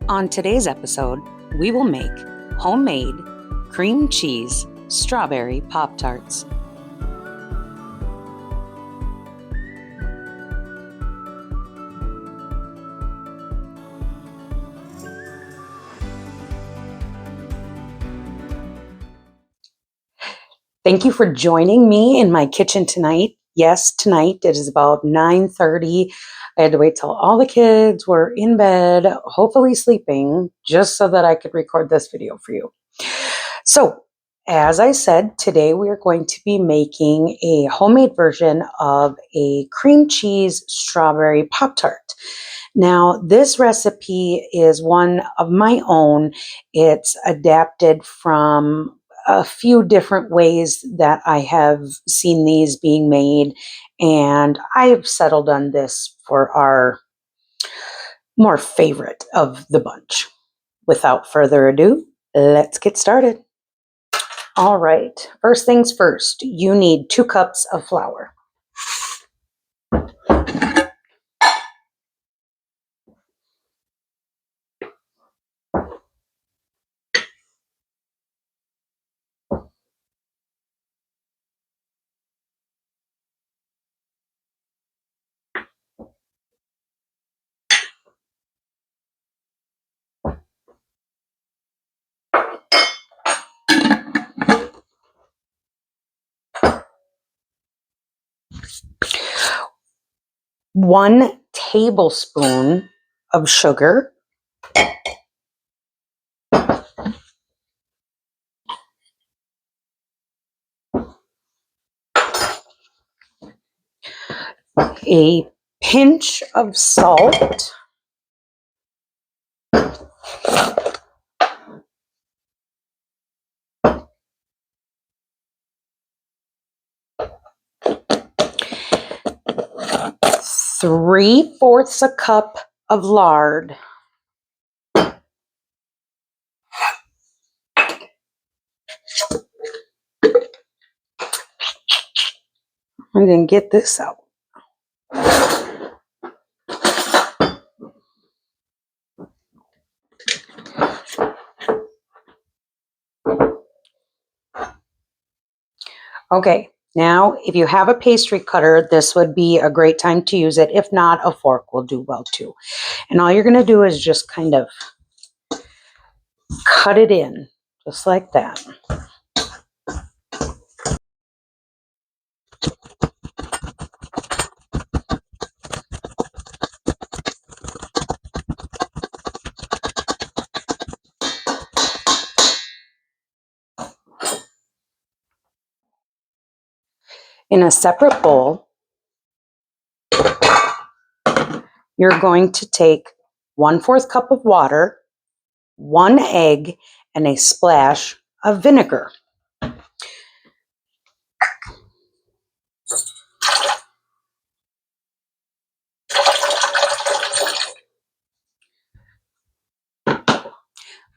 On today's episode, we will make homemade cream cheese strawberry Pop-Tarts. Thank you for joining me in my kitchen tonight. Yes, tonight it is about 9:30. I had to wait till all the kids were in bed, hopefully sleeping, just so that I could record this video for you. So, as I said, today we are going to be making a homemade version of a cream cheese strawberry Pop-Tart. Now, this recipe is one of my own. It's adapted from a few different ways that I have seen these being made, and I have settled on this for our more favorite of the bunch. Without further ado, let's get started. All right, first things first, you need 2 cups of flour. One tablespoon of sugar. A pinch of salt. Three-fourths a cup of lard. I'm going to get this out. Okay, now if you have a pastry cutter, this would be a great time to use it. If not, a fork will do well too. And all you're going to do is just kind of cut it in, just like that. In a separate bowl, you're going to take 1/4 cup of water, 1 egg, and a splash of vinegar.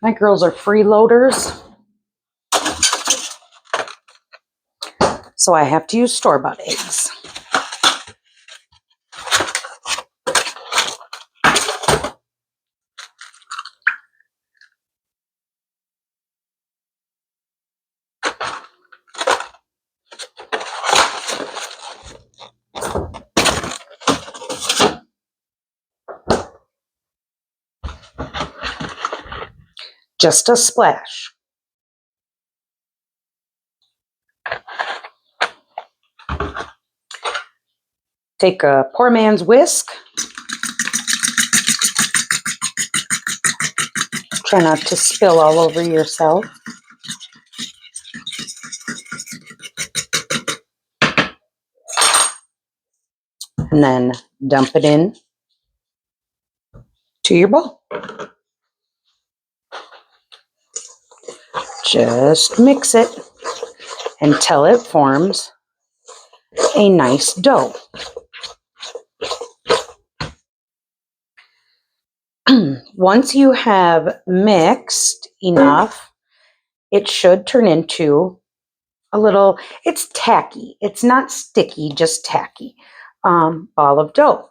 My girls are freeloaders, so I have to use store-bought eggs. Just a splash. Take a poor man's whisk. Try not to spill all over yourself. And then dump it in to your bowl. Just mix it until it forms a nice dough. Once you have mixed enough, it should turn into a little, it's tacky. It's not sticky, just tacky ball of dough.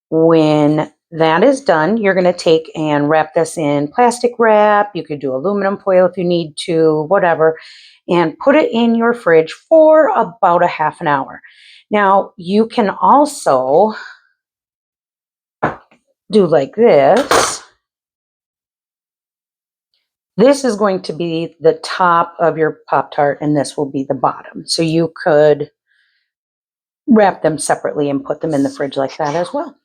When that is done, you're going to take and wrap this in plastic wrap. You could do aluminum foil if you need to, whatever, and put it in your fridge for about a half an hour. Now, you can also do like this. This is going to be the top of your Pop-Tart, and this will be the bottom. So you could wrap them separately and put them in the fridge like that as well.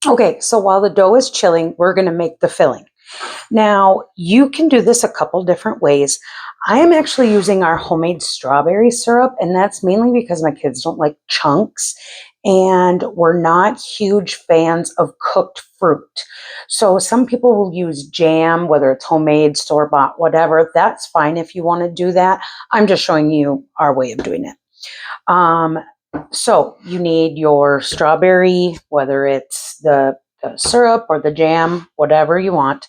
Okay, so while the dough is chilling, we're going to make the filling. Now, you can do this a couple different ways. I am actually using our homemade strawberry syrup, and that's mainly because my kids don't like chunks, and we're not huge fans of cooked fruit. So some people will use jam, whether it's homemade, store-bought, whatever. That's fine if you want to do that. I'm just showing you our way of doing it. So you need your strawberry, whether it's the syrup or the jam, whatever you want.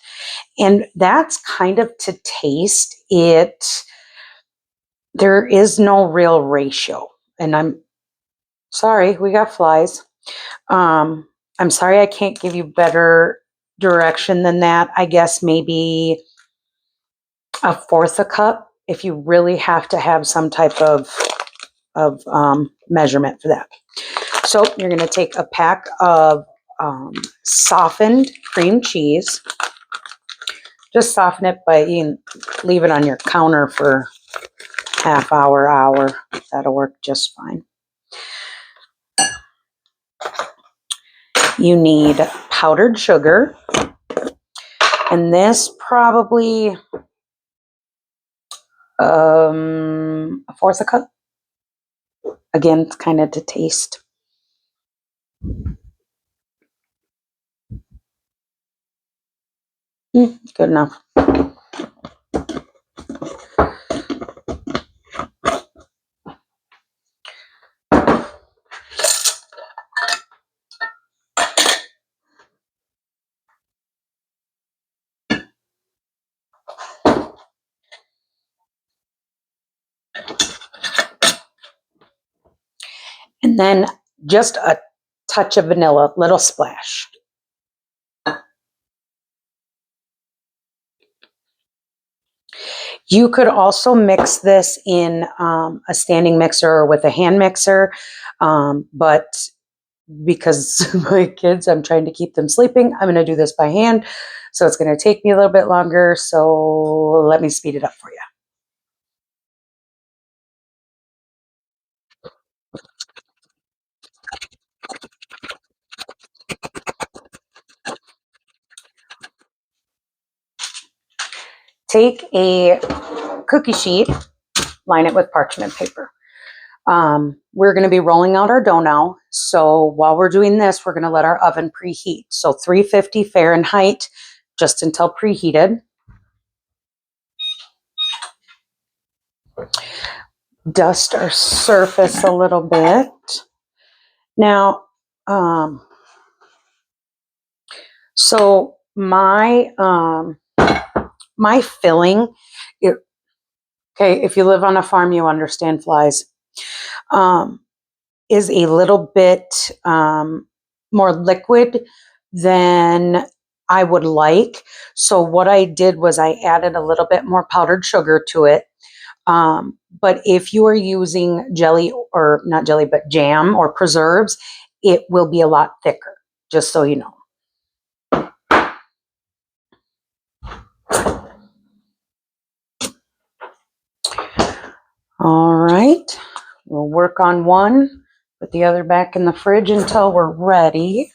And that's kind of to taste it. There is no real ratio. And I'm sorry, we got flies. I'm sorry I can't give you better direction than that. I guess maybe a fourth a cup if you really have to have some type of measurement for that. So you're going to take a pack of softened cream cheese. Just soften it by, you can leave it on your counter for half hour. That'll work just fine. You need powdered sugar. And this probably a fourth a cup. Again, it's kind of to taste. Good enough. And then just a touch of vanilla, little splash. You could also mix this in a standing mixer or with a hand mixer, but because my kids, I'm trying to keep them sleeping, I'm going to do this by hand. So it's going to take me a little bit longer. So let me speed it up for you. Take a cookie sheet, line it with parchment paper. We're going to be rolling out our dough now. So while we're doing this, we're going to let our oven preheat. So 350 Fahrenheit, just until preheated. Dust our surface a little bit. Now, so my filling, okay, if you live on a farm, you understand flies, is a little bit more liquid than I would like. So what I did was I added a little bit more powdered sugar to it. But if you are using jelly, or not jelly, but jam or preserves, it will be a lot thicker, just so you know. All right, we'll work on one, put the other back in the fridge until we're ready.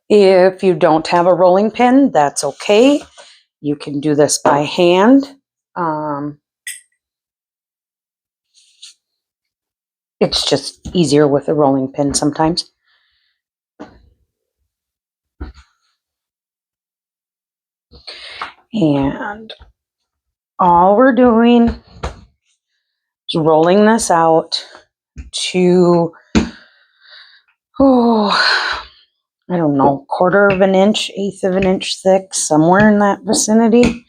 If you don't have a rolling pin, that's okay. You can do this by hand. It's just easier with a rolling pin sometimes. And all we're doing is rolling this out to, I don't know, quarter of an inch, eighth of an inch thick, somewhere in that vicinity.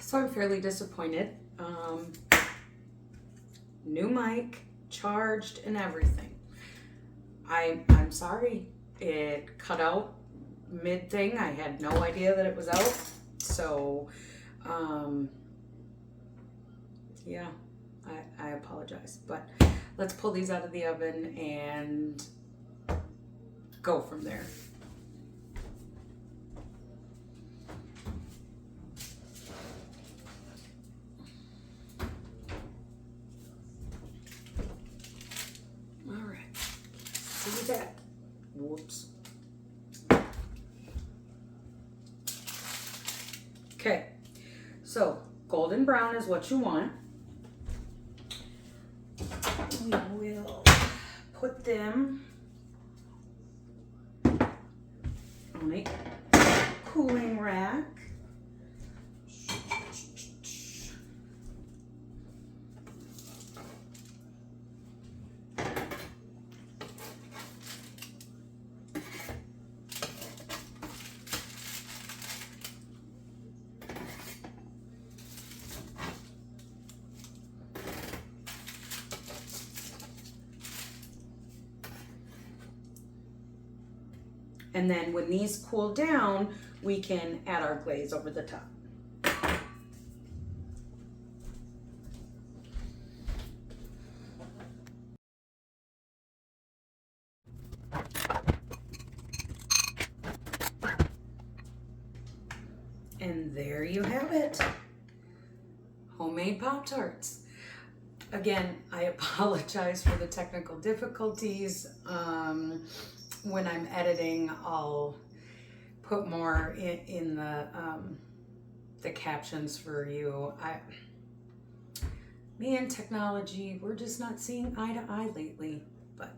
So I'm fairly disappointed. New mic, charged and everything. I'm sorry. It cut out mid thing. I had no idea that it was out. So, yeah, I apologize. But let's pull these out of the oven and go from there. All right. See that? Whoops. Okay, so golden brown is what you want. We will put them on a cooling rack. And then when these cool down, we can add our glaze over the top. And there you have it. Homemade Pop-Tarts. Again, I apologize for the technical difficulties. When I'm editing, I'll put more in the captions for you. Me and technology, we're just not seeing eye to eye lately. But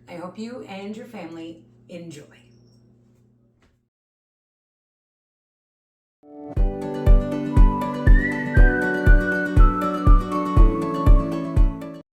I hope you and your family enjoy.